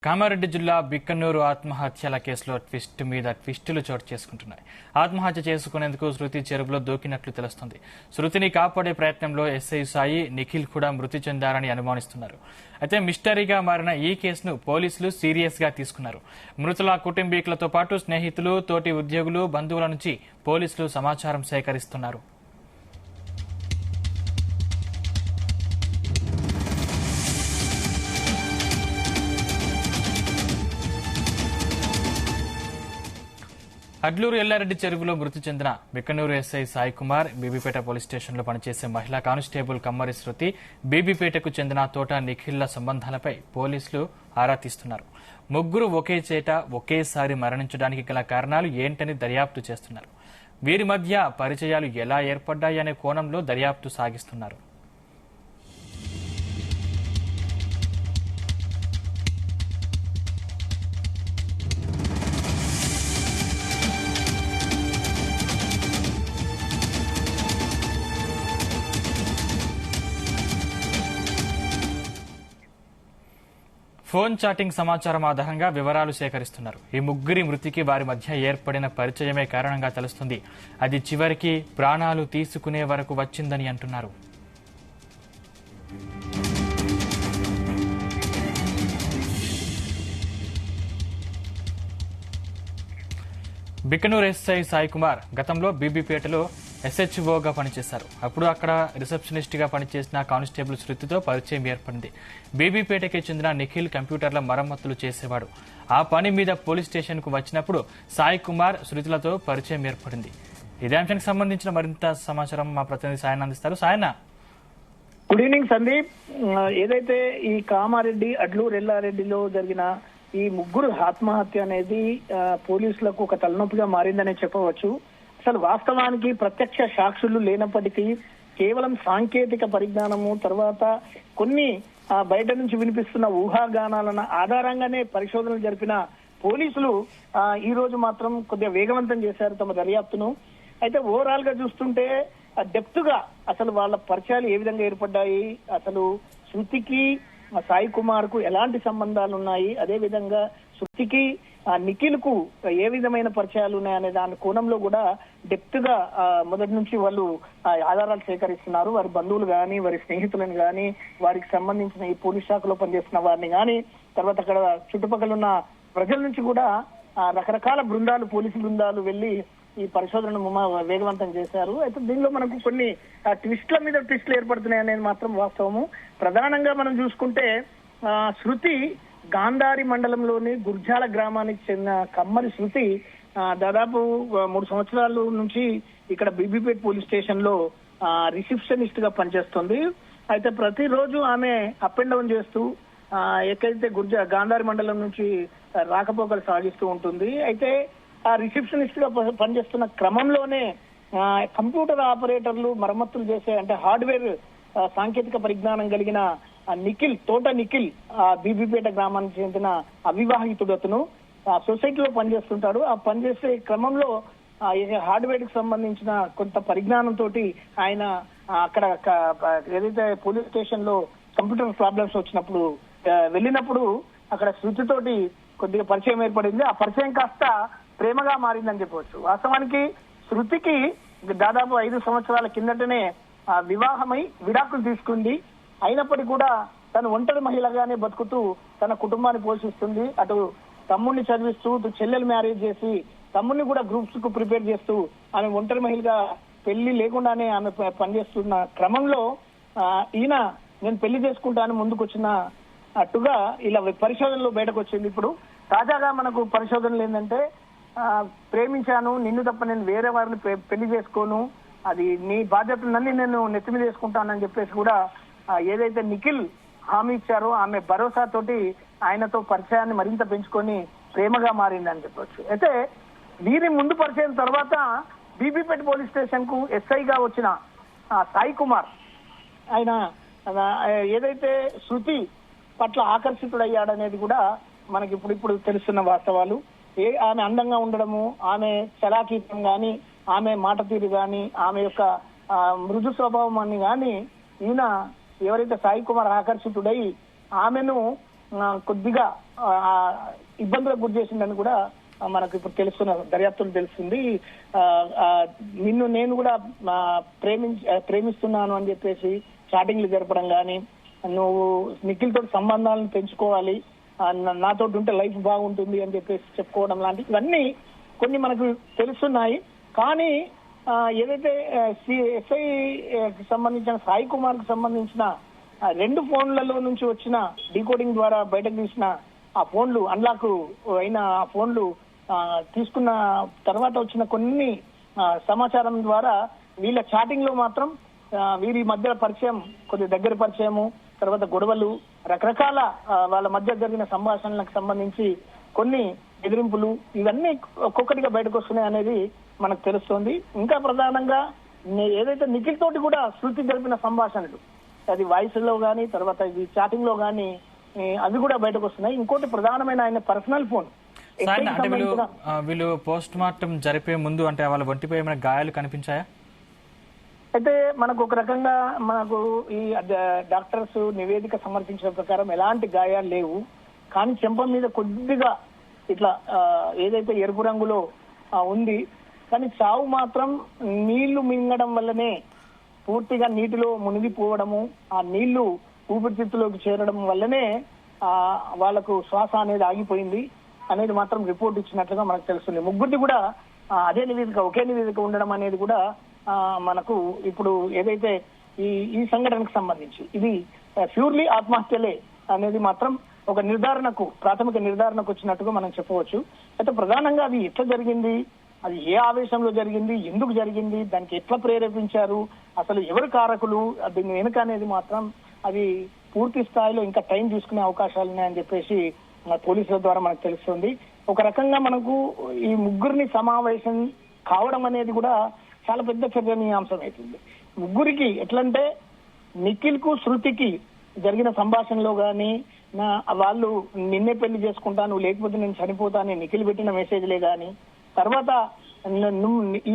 కామారెడ్డి జిల్లా బిక్కన్నూరు ఆత్మహత్యల కేసులో ట్విస్ట్ మీద ట్విస్టులు చోటు చేసుకుంటున్నాయి. ఆత్మహత్య చేసుకునేందుకు శృతి చెరువులో దూకినట్లు తెలుస్తోంది. శృతిని కాపాడే ప్రయత్నంలో ఎస్ఐ సాయి, నిఖిల్ కూడా మృతి చెందారని అనుమానిస్తున్నారు. అయితే మిస్టరీగా మారిన ఈ కేసును పోలీసులు సీరియస్ గా తీసుకున్నారు. మృతుల కుటుంబీకులతో పాటు స్నేహితులు, తోటి ఉద్యోగులు, బంధువుల నుంచి పోలీసులు సమాచారం సేకరిస్తున్నారు. అడ్లూరు ఎల్లారెడ్డి చెరువులో మృతి చెందిన బిక్కనూరు ఎస్ఐ సాయి కుమార్, బీబీపేట పోలీస్ స్టేషన్లో పనిచేసే మహిళా కానిస్టేబుల్ కమ్మరి శృతి, బీబీపేటకు చెందిన తోట నిఖిల్ల సంబంధాలపై పోలీసులు ఆరా తీస్తున్నారు. ముగ్గురు ఒకే చేట ఒకేసారి మరణించడానికి గల కారణాలు ఏంటని దర్యాప్తు చేస్తున్నారు. వీరి మధ్య పరిచయాలు ఎలా ఏర్పడ్డాయనే కోణంలో దర్యాప్తు సాగిస్తున్నారు. ఫోన్ చాటింగ్ సమాచారం ఆధారంగా వివరాలు సేకరిస్తున్నారు. ఈ ముగ్గురి మృతికి వారి మధ్య ఏర్పడిన పరిచయమే కారణంగా తెలుస్తుంది. అది చివరికి ప్రాణాలు తీసుకునే వరకు వచ్చిందని అంటున్నారు. బిక్కనూరు ఎస్ఐ సాయి కుమార్ గతంలో బీబీపేటలో ఎస్హెచ్ఓగా పనిచేశారు. అప్పుడు అక్కడ రిసెప్షనిస్ట్ గా పనిచేసిన కానిస్టేబుల్ శృతితో పరిచయం ఏర్పడింది. బీబీపేటకి చెందిన నిఖిల్ కంప్యూటర్ల మరమ్మతులు చేసేవాడు. ఆ పని మీద పోలీస్ స్టేషన్ కు వచ్చినప్పుడు సాయి కుమార్ శృతులతో పరిచయం ఏర్పడింది. ఇదే అంశానికి సంబంధించిన మరింత సమాచారం మా ప్రతినిధి సాయన అందిస్తారు. సాయన, గుడ్ ఈవినింగ్ సందీప్. ఏదైతే ఈ కామారెడ్డి అడ్లూరు ఎల్లారెడ్డిలో జరిగిన ఈ ముగ్గురు ఆత్మహత్య అనేది పోలీసులకు ఒక తలనొప్పిగా మారిందనే చెప్పవచ్చు. అసలు వాస్తవానికి ప్రత్యక్ష సాక్షులు లేనప్పటికీ కేవలం సాంకేతిక పరిజ్ఞానము, తర్వాత కొన్ని బయట నుంచి వినిపిస్తున్న ఊహాగానాల ఆధారంగానే పరిశోధనలు జరిపిన పోలీసులు ఈ రోజు మాత్రం కొద్దిగా వేగవంతం చేశారు తమ దర్యాప్తును. అయితే ఓవరాల్ గా చూస్తుంటే డెప్త్ గా అసలు వాళ్ళ పరిచయాలు ఏ విధంగా ఏర్పడ్డాయి, అసలు శృతికి సాయి కుమార్ కు ఎలాంటి సంబంధాలు ఉన్నాయి, అదే విధంగా శృతికి నిఖిల్ కు ఏ విధమైన పరిచయాలు ఉన్నాయనే దాని కోణంలో కూడా డెప్త్ గా మొదటి నుంచి వాళ్ళు ఆధారాలు సేకరిస్తున్నారు. వారి బంధువులు గాని, వారి స్నేహితులను గాని, వారికి సంబంధించిన ఈ పోలీస్ శాఖలో పనిచేస్తున్న వారిని గాని, తర్వాత అక్కడ చుట్టుపక్కల ఉన్న ప్రజల నుంచి కూడా రకరకాల బృందాలు, పోలీసు బృందాలు వెళ్లి ఈ పరిశోధనను వేగవంతం చేశారు. అయితే దీనిలో మనకు కొన్ని ట్విస్ట్ల మీద ట్విస్ట్లు ఏర్పడుతున్నాయి అనేది మాత్రం వాస్తవము. ప్రధానంగా మనం చూసుకుంటే శృతి గాంధారి మండలంలోని గుర్జాల గ్రామానికి చెందిన కమ్మరి శృతి దాదాపు 3 సంవత్సరాల నుంచి ఇక్కడ బీబీపేట పోలీస్ స్టేషన్ లో రిసెప్షనిస్ట్ గా పనిచేస్తుంది. అయితే ప్రతిరోజు ఆమె అప్ అండ్ డౌన్ చేస్తూ ఎక్కడైతే గాంధారి మండలం నుంచి రాకపోకలు సాగిస్తూ ఉంటుంది. అయితే ఆ రిసెప్షనిస్ట్ గా పనిచేస్తున్న క్రమంలోనే కంప్యూటర్ ఆపరేటర్లు మరమ్మతులు చేసే, అంటే హార్డ్వేర్ సాంకేతిక పరిజ్ఞానం కలిగిన నిఖిల్, తోట నిఖిల్ బీబీపేట గ్రామానికి చెందిన అవివాహితుడు, అతను సొసైటీలో పనిచేస్తుంటాడు. ఆ పనిచేసే క్రమంలో హార్డ్వేర్ కి సంబంధించిన కొంత పరిజ్ఞానంతో ఆయన అక్కడ ఏదైతే పోలీస్ స్టేషన్ లో కంప్యూటర్ ప్రాబ్లమ్స్ వచ్చినప్పుడు వెళ్ళినప్పుడు అక్కడ శృతితోటి కొద్దిగా పరిచయం ఏర్పడింది. ఆ పరిచయం కాస్త ప్రేమగా మారిందని చెప్పవచ్చు. వాస్తవానికి శృతికి దాదాపు 5 సంవత్సరాల కిందటనే వివాహమై విడాకులు తీసుకుంది. అయినప్పటికీ కూడా తను ఒంటరి మహిళగానే బతుకుతూ తన కుటుంబాన్ని పోషిస్తుంది. అటు తమ్ముడిని చదివిస్తూ, చెల్లెలు మ్యారేజ్ చేసి తమ్ముడిని కూడా గ్రూప్స్ కు ప్రిపేర్ చేస్తూ ఆమె ఒంటరి మహిళగా పెళ్లి లేకుండానే ఆమె పనిచేస్తున్న క్రమంలో ఈయన నేను పెళ్లి చేసుకుంటాను ముందుకు వచ్చిన అట్టుగా ఇలా పరిశోధనలో బయటకు వచ్చింది. ఇప్పుడు తాజాగా మనకు పరిశోధనలు ఏంటంటే, ప్రేమించాను, నిన్ను తప్ప నేను వేరే వారిని పెళ్లి చేసుకోను, అది నీ బాధ్యతలన్నీ నేను నెత్తిమి చేసుకుంటానని చెప్పేసి కూడా ఏదైతే నిఖిల్ హామీ ఇచ్చారో ఆమె భరోసాతోటి ఆయనతో పరిచయాన్ని మరింత పెంచుకొని ప్రేమగా మారిందని చెప్పొచ్చు. అయితే వీరి ముందు పరిచయం తర్వాత బీబీపేట పోలీస్ స్టేషన్ కు ఎస్ఐగా వచ్చిన సాయి కుమార్, ఆయన ఏదైతే శృతి పట్ల ఆకర్షితుడయ్యాడనేది కూడా మనకి ఇప్పుడు తెలుస్తున్న వాస్తవాలు. ఆమె అందంగా ఉండడము, ఆమె చలాకీతం గాని, ఆమె మాట తీరు గాని, ఆమె యొక్క మృదు స్వభావం అని గాని ఈయన ఎవరైతే సాయి కుమార్ ఆకర్షితుడై ఆమెను కొద్దిగా ఇబ్బందులకు గురి చేసిందని కూడా మనకు ఇప్పుడు తెలుస్తున్న దర్యాప్తులు తెలుస్తుంది. నిన్ను నేను కూడా ప్రేమిస్తున్నాను అని చెప్పేసి చాటింగ్లు జరపడం కానీ, నువ్వు నిఖిల్ తోటి సంబంధాలను పెంచుకోవాలి, నాతో ఉంటే లైఫ్ బాగుంటుంది అని చెప్పేసి చెప్పుకోవడం లాంటి ఇవన్నీ కొన్ని మనకు తెలుస్తున్నాయి. కానీ ఏదైతే ఎస్ఐ సంబంధించిన సాయి కుమార్ కు సంబంధించిన 2 ఫోన్లలో నుంచి వచ్చిన డీకోడింగ్ ద్వారా బయటకు తీసిన ఆ ఫోన్లు అన్లాక్ అయిన ఆ ఫోన్లు తీసుకున్న తర్వాత వచ్చిన కొన్ని సమాచారం ద్వారా వీళ్ళ చాటింగ్ లో మాత్రం వీరి మధ్య పరిచయం, కొద్ది దగ్గర పరిచయము, తర్వాత గొడవలు, రకరకాల వాళ్ళ మధ్య జరిగిన సంభాషణలకు సంబంధించి కొన్ని ఎదిరింపులు ఇవన్నీ ఒక్కొక్కటిగా బయటకు వస్తున్నాయి అనేది మనకు తెలుస్తోంది. ఇంకా ప్రధానంగా ఏదైతే నిఖిల్ తోటి కూడా శృతి జరిపిన సంభాషణలు, అది వాయిస్ లో గానీ తర్వాత ఇది చాటింగ్ లో గానీ అవి కూడా బయటకు వస్తున్నాయి. ఇంకోటి ప్రధానమైన ఆయన పర్సనల్ ఫోన్. అంటే వీళ్ళు పోస్ట్ మార్టం జరిపే ముందు అంటే వాళ్ళ ఒంటిపై ఏమైనా గాయాలు కనిపించాయా? అయితే మనకు ఒక రకంగా మనకు ఈ డాక్టర్స్ నివేదిక సమర్పించిన ప్రకారం ఎలాంటి గాయాలు లేవు. కానీ చెంప మీద కొద్దిగా ఇట్లా ఏదైతే ఎరుపు రంగులో ఉంది. కానీ చావు మాత్రం నీళ్లు మింగడం వల్లనే, పూర్తిగా నీటిలో మునిగిపోవడము, ఆ నీళ్లు ఊపిరితిత్తులోకి చేరడం వల్లనే వాళ్లకు శ్వాస అనేది ఆగిపోయింది అనేది మాత్రం రిపోర్ట్ ఇచ్చినట్లుగా మనకు తెలుస్తుంది. ముగ్గురిది కూడా అదే నివేదిక, ఒకే నివేదిక ఉండడం అనేది కూడా మనకు ఇప్పుడు ఏదైతే ఈ సంఘటనకు సంబంధించి ఇది ప్యూర్లీ ఆత్మహత్యలే అనేది మాత్రం ఒక నిర్ధారణకు, ప్రాథమిక నిర్ధారణకు వచ్చినట్టుగా మనం చెప్పవచ్చు. అయితే ప్రధానంగా అది ఎట్లా జరిగింది, అది ఏ ఆవేశంలో జరిగింది, ఎందుకు జరిగింది, దానికి ఎట్లా ప్రేరేపించారు, అసలు ఎవరు కారకులు, దీని వెనుక అనేది మాత్రం అది పూర్తి స్థాయిలో ఇంకా టైం తీసుకునే అవకాశాలు ఉన్నాయని చెప్పేసి పోలీసుల ద్వారా మనకు తెలుస్తుంది. ఒక రకంగా మనకు ఈ ముగ్గురిని సమావేశం కావడం అనేది కూడా చాలా పెద్ద చర్చనీయాంశం అవుతుంది. ముగ్గురికి ఎట్లంటే నిఖిల్ కు శృతికి జరిగిన సంభాషణలో గాని, వాళ్ళు నిన్నే పెళ్లి చేసుకుంటాను లేకపోతే నేను చనిపోతాను నిఖిల్ పెట్టిన మెసేజ్లే గాని, తర్వాత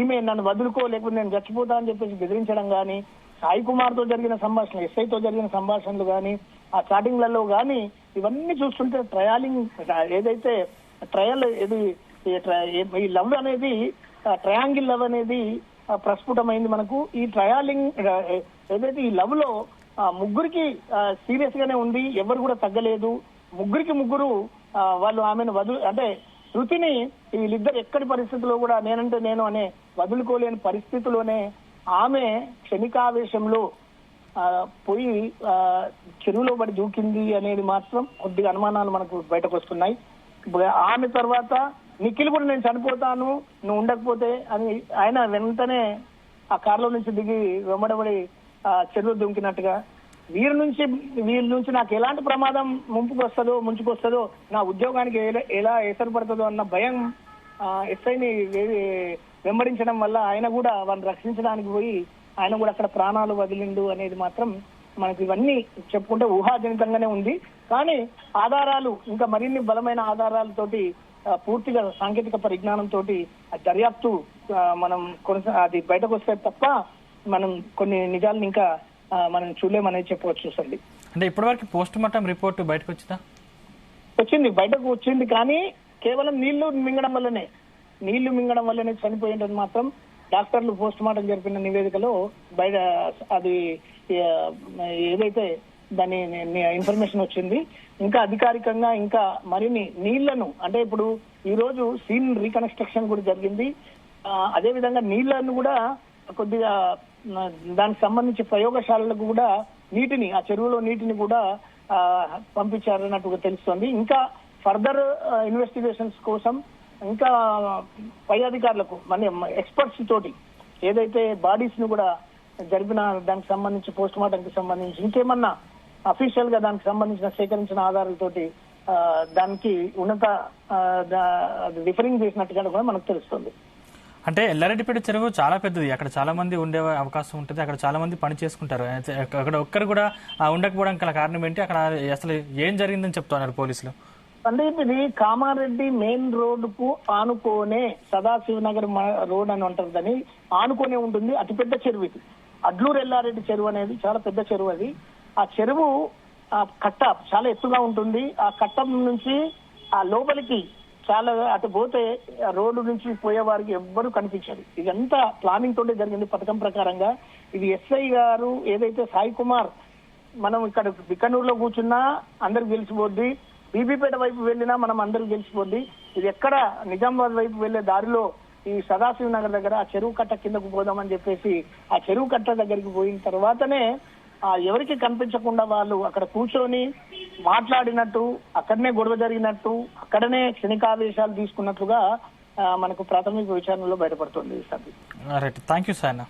ఈమె నన్ను వదులుకో లేకపోతే నేను చచ్చిపోతా అని చెప్పేసి బెదిరించడం గాని, సాయి కుమార్ తో జరిగిన సంభాషణ, ఎస్ఐతో జరిగిన సంభాషణలు గాని, ఆ చాటింగ్లలో గాని ఇవన్నీ చూస్తుంటే ఏదైతే ట్రయల్ ఇది ఈ లవ్ అనేది ట్రయాంగిల్ లవ్ అనేది ప్రస్ఫుటమైంది మనకు. ఈ ట్రయాలింగ్ ఏదైతే ఈ లవ్ లో ముగ్గురికి సీరియస్ గానే ఉంది, ఎవరు కూడా తగ్గలేదు. ముగ్గురు వాళ్ళు ఆమెను అంటే శృతిని వీళ్ళిద్దరు ఎక్కడి పరిస్థితుల్లో కూడా నేనంటే నేను అనే వదులుకోలేని పరిస్థితిలోనే ఆమె క్షణికావేశంలో పోయి చెరువులో పడి దూకింది అనేది మాత్రం కొద్దిగా అనుమానాలు మనకు బయటకు వస్తున్నాయి. ఆమె తర్వాత నిఖిల్ కూడా నేను చనిపోతాను నువ్వు ఉండకపోతే అని ఆయన వెంటనే ఆ కారులో నుంచి దిగి వెంబడబడి చెరువు దుంకినట్టుగా, వీరి నుంచి నాకు ఎలాంటి ప్రమాదం ముంచుకొస్తుందో, నా ఉద్యోగానికి ఎలా ఎసరు పడుతుందో అన్న భయం ఎస్ఐని వెంబడించడం వల్ల ఆయన కూడా వాళ్ళని రక్షించడానికి పోయి ఆయన కూడా అక్కడ ప్రాణాలు వదిలిండు అనేది మాత్రం మనకి ఇవన్నీ చెప్పుకుంటే ఊహాజనితంగానే ఉంది. కానీ ఆధారాలు ఇంకా మరిన్ని బలమైన ఆధారాలతోటి పూర్తిగా సాంకేతిక పరిజ్ఞానంతో దర్యాప్తు మనం అది బయటకు వస్తే తప్ప మనం కొన్ని నిజాలను ఇంకా మనం చూడలేమనేది చెప్పవచ్చు సండి. అంటే ఇప్పటివరకు పోస్ట్ మార్టం రిపోర్ట్ బయటకు బయటకు వచ్చింది కానీ కేవలం నీళ్లు మింగడం వల్లనే చనిపోయిందని మాత్రం డాక్టర్లు పోస్ట్ మార్టం జరిపిన నివేదికలో బయట అది ఏదైతే దాని ఇన్ఫర్మేషన్ వచ్చింది. ఇంకా అధికారికంగా ఇంకా మరిన్ని నీళ్లను అంటే ఇప్పుడు ఈ రోజు సీన్ రీకన్స్ట్రక్షన్ కూడా జరిగింది. అదే విధంగా నీళ్లను కూడా కొద్దిగా దానికి సంబంధించి ప్రయోగశాలలకు కూడా ఆ చెరువులో నీటిని కూడా పంపించారన్నట్టుగా తెలుస్తోంది. ఇంకా ఫర్దర్ ఇన్వెస్టిగేషన్స్ కోసం ఇంకా పై అధికారులకు మన ఎక్స్పర్ట్స్ తోటి ఏదైతే బాడీస్ ను కూడా జరిపిన దానికి సంబంధించి పోస్ట్ మార్టం కి సంబంధించి ఇంకేమన్నా అఫీషియల్ గా దానికి సంబంధించిన సేకరించిన ఆధారాలతోటి దానికి ఉన్నత రిఫరింగ్ చేసినట్టుగా కూడా మనకు తెలుస్తుంది. అంటే ఎల్లారెడ్డిపేట చెరువు చాలా పెద్దది, అక్కడ చాలా మంది ఉండే అవకాశం ఉంటుంది, అక్కడ చాలా మంది పని చేసుకుంటారు. అక్కడ ఒక్కరు కూడా ఉండకపోవడానికి గల కారణం ఏంటి, అక్కడ అసలు ఏం జరిగిందని చెప్తున్నారు పోలీసులు? సందీప్, ఇది కామారెడ్డి మెయిన్ రోడ్ కు ఆనుకోనే సదాశివనగర్ రోడ్ అని ఉంటుందని ఆనుకోనే ఉంటుంది. అతిపెద్ద చెరువు ఇది. అడ్లూరు ఎల్లారెడ్డి చెరువు అనేది చాలా పెద్ద చెరువు. అది ఆ చెరువు ఆ కట్ట చాలా ఎత్తుగా ఉంటుంది. ఆ కట్ట నుంచి ఆ లోపలికి చాలా అటు పోతే ఆ రోడ్డు నుంచి పోయే వారికి ఎవ్వరూ కనిపించదు. ఇదంతా ప్లానింగ్ తోటే జరిగింది పథకం ప్రకారంగా. ఇది ఎస్ఐ గారు ఏదైతే సాయి కుమార్, మనం ఇక్కడ బిక్కనూరులో కూర్చున్నా అందరికి తెలిసిపోద్ది, బీబీపేట వైపు వెళ్ళినా మనం అందరికి తెలిసిపోద్ది. ఇది ఎక్కడ నిజామాబాద్ వైపు వెళ్లే దారిలో ఈ సదాశివ నగర్ దగ్గర ఆ చెరువు కట్ట కిందకు పోదామని చెప్పేసి ఆ చెరువు కట్ట దగ్గరికి పోయిన తర్వాతనే ఎవరికి కనిపించకుండా వాళ్ళు అక్కడ కూర్చొని మాట్లాడినట్టు, అక్కడనే గొడవ జరిగినట్టు, అక్కడనే క్షణికావేశాలు తీసుకున్నట్లుగా మనకు ప్రాథమిక విచారణలో బయటపడుతుంది. Right, thank you sir.